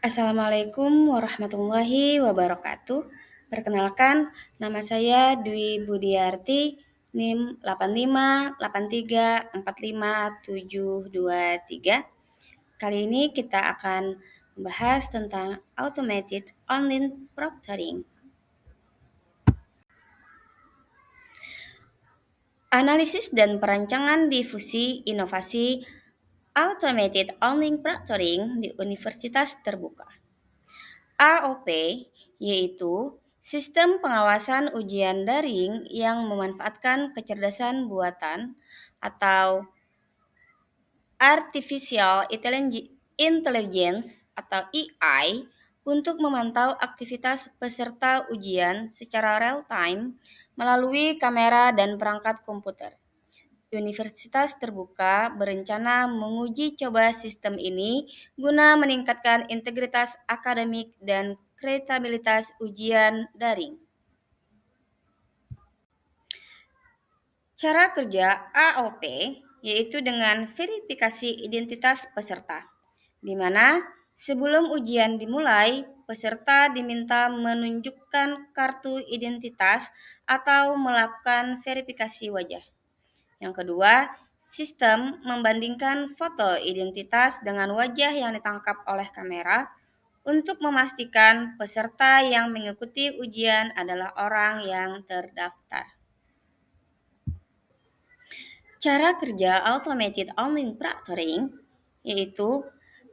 Assalamualaikum warahmatullahi wabarakatuh. Perkenalkan, nama saya Dwi Budiarti, NIM 8583457723. Kali ini kita akan membahas tentang Automated Online Proctoring. Analisis dan perancangan difusi inovasi Automated Online Proctoring di Universitas Terbuka. AOP yaitu sistem pengawasan ujian daring yang memanfaatkan kecerdasan buatan atau Artificial Intelligence atau AI untuk memantau aktivitas peserta ujian secara real-time melalui kamera dan perangkat komputer. Universitas Terbuka berencana menguji coba sistem ini guna meningkatkan integritas akademik dan kreditabilitas ujian daring. Cara kerja AOP yaitu dengan verifikasi identitas peserta, di mana sebelum ujian dimulai, peserta diminta menunjukkan kartu identitas atau melakukan verifikasi wajah. Yang kedua, sistem membandingkan foto identitas dengan wajah yang ditangkap oleh kamera untuk memastikan peserta yang mengikuti ujian adalah orang yang terdaftar. Cara kerja Automated Online Proctoring yaitu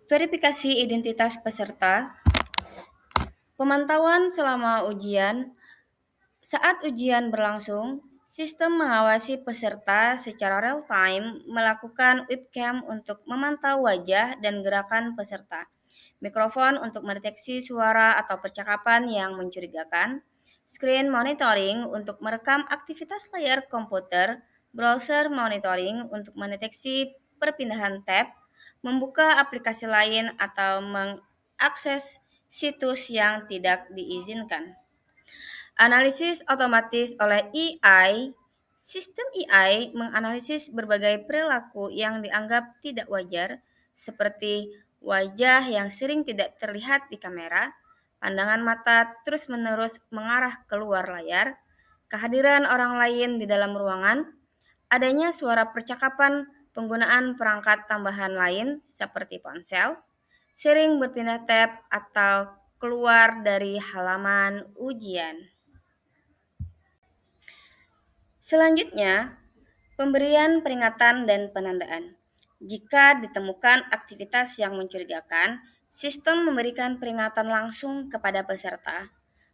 verifikasi identitas peserta, pemantauan selama ujian. Saat ujian berlangsung, sistem mengawasi peserta secara real-time melakukan webcam untuk memantau wajah dan gerakan peserta, mikrofon untuk mendeteksi suara atau percakapan yang mencurigakan, screen monitoring untuk merekam aktivitas layar komputer, browser monitoring untuk mendeteksi perpindahan tab, membuka aplikasi lain atau mengakses situs yang tidak diizinkan. Analisis otomatis oleh AI. Sistem AI menganalisis berbagai perilaku yang dianggap tidak wajar, seperti wajah yang sering tidak terlihat di kamera, pandangan mata terus-menerus mengarah keluar layar, kehadiran orang lain di dalam ruangan, adanya suara percakapan, penggunaan perangkat tambahan lain seperti ponsel, sering berpindah tab atau keluar dari halaman ujian. Selanjutnya, pemberian peringatan dan penandaan. Jika ditemukan aktivitas yang mencurigakan, sistem memberikan peringatan langsung kepada peserta,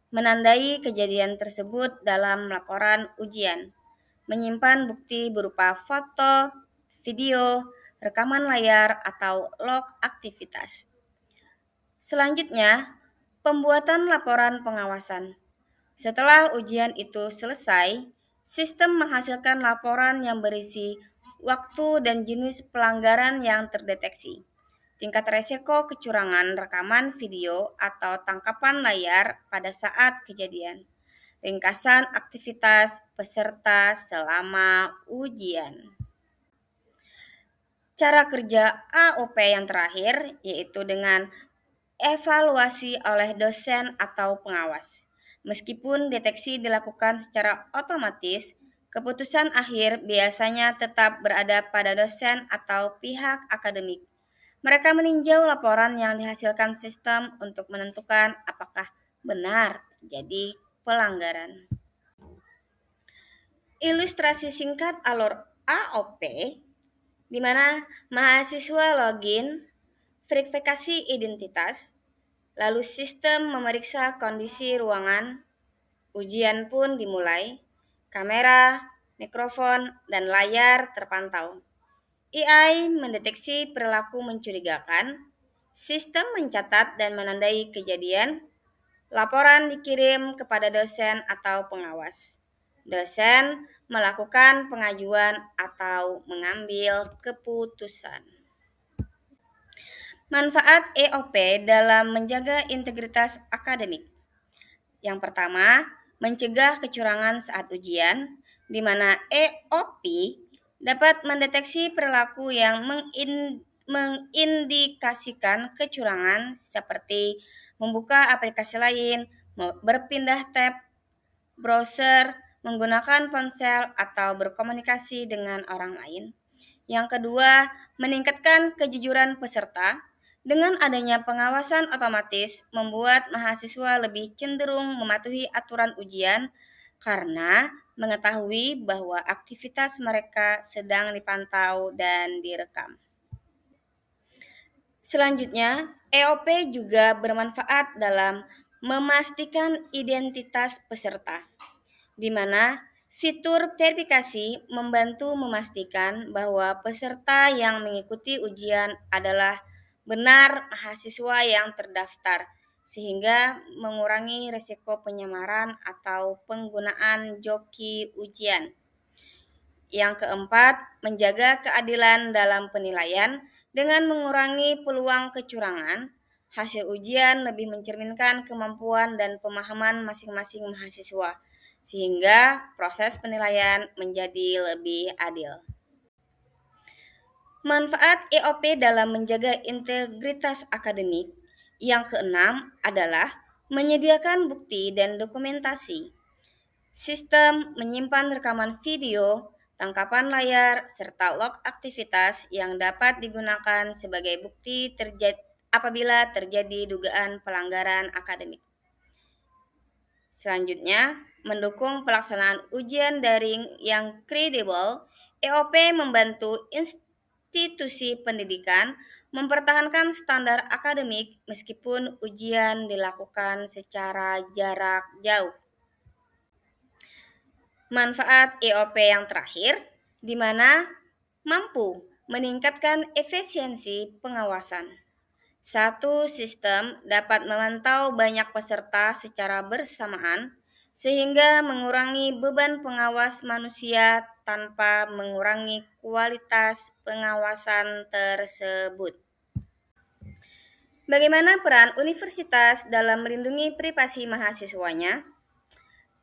menandai kejadian tersebut dalam laporan ujian, menyimpan bukti berupa foto, video, rekaman layar, atau log aktivitas. Selanjutnya, pembuatan laporan pengawasan. Setelah ujian itu selesai, sistem menghasilkan laporan yang berisi waktu dan jenis pelanggaran yang terdeteksi, tingkat resiko kecurangan rekaman video atau tangkapan layar pada saat kejadian, ringkasan aktivitas peserta selama ujian. Cara kerja AOP yang terakhir yaitu dengan evaluasi oleh dosen atau pengawas. Meskipun deteksi dilakukan secara otomatis, keputusan akhir biasanya tetap berada pada dosen atau pihak akademik. Mereka meninjau laporan yang dihasilkan sistem untuk menentukan apakah benar terjadi pelanggaran. Ilustrasi singkat alur AOP, di mana mahasiswa login, verifikasi identitas, lalu sistem memeriksa kondisi ruangan, ujian pun dimulai, kamera, mikrofon, dan layar terpantau. AI mendeteksi perilaku mencurigakan, sistem mencatat dan menandai kejadian, laporan dikirim kepada dosen atau pengawas. Dosen melakukan pengajuan atau mengambil keputusan. Manfaat AOP dalam menjaga integritas akademik. Yang pertama, mencegah kecurangan saat ujian, di mana AOP dapat mendeteksi perilaku yang mengindikasikan kecurangan seperti membuka aplikasi lain, berpindah tab browser, menggunakan ponsel, atau berkomunikasi dengan orang lain. Yang kedua, meningkatkan kejujuran peserta. Dengan adanya pengawasan otomatis, membuat mahasiswa lebih cenderung mematuhi aturan ujian karena mengetahui bahwa aktivitas mereka sedang dipantau dan direkam. Selanjutnya, EOP juga bermanfaat dalam memastikan identitas peserta, di mana fitur verifikasi membantu memastikan bahwa peserta yang mengikuti ujian adalah benar mahasiswa yang terdaftar, sehingga mengurangi risiko penyamaran atau penggunaan joki ujian. Yang keempat, menjaga keadilan dalam penilaian dengan mengurangi peluang kecurangan. Hasil ujian lebih mencerminkan kemampuan dan pemahaman masing-masing mahasiswa, sehingga proses penilaian menjadi lebih adil. Manfaat EOP dalam menjaga integritas akademik. Yang keenam adalah menyediakan bukti dan dokumentasi. Sistem menyimpan rekaman video, tangkapan layar, serta log aktivitas yang dapat digunakan sebagai bukti apabila terjadi dugaan pelanggaran akademik. Selanjutnya, mendukung pelaksanaan ujian daring yang kredibel. EOP membantu institusi pendidikan mempertahankan standar akademik meskipun ujian dilakukan secara jarak jauh. Manfaat EOP yang terakhir, di mana mampu meningkatkan efisiensi pengawasan. Satu sistem dapat memantau banyak peserta secara bersamaan, sehingga mengurangi beban pengawas manusia tanpa mengurangi kualitas pengawasan tersebut. Bagaimana peran universitas dalam melindungi privasi mahasiswanya?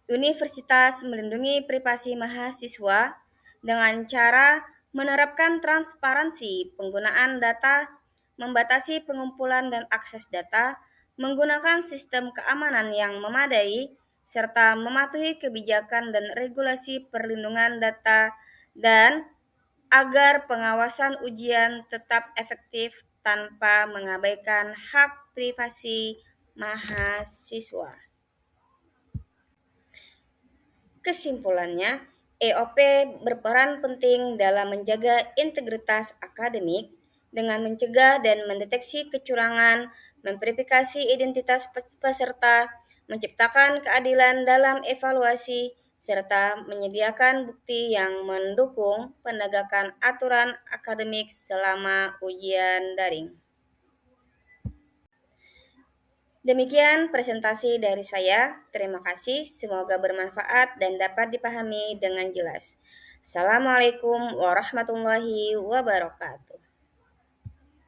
Universitas melindungi privasi mahasiswa dengan cara menerapkan transparansi penggunaan data, membatasi pengumpulan dan akses data, menggunakan sistem keamanan yang memadai, serta mematuhi kebijakan dan regulasi perlindungan data, dan agar pengawasan ujian tetap efektif tanpa mengabaikan hak privasi mahasiswa. Kesimpulannya, EOP berperan penting dalam menjaga integritas akademik dengan mencegah dan mendeteksi kecurangan, memverifikasi identitas peserta, menciptakan keadilan dalam evaluasi, serta menyediakan bukti yang mendukung penegakan aturan akademik selama ujian daring. Demikian presentasi dari saya. Terima kasih, semoga bermanfaat dan dapat dipahami dengan jelas. Assalamualaikum warahmatullahi wabarakatuh.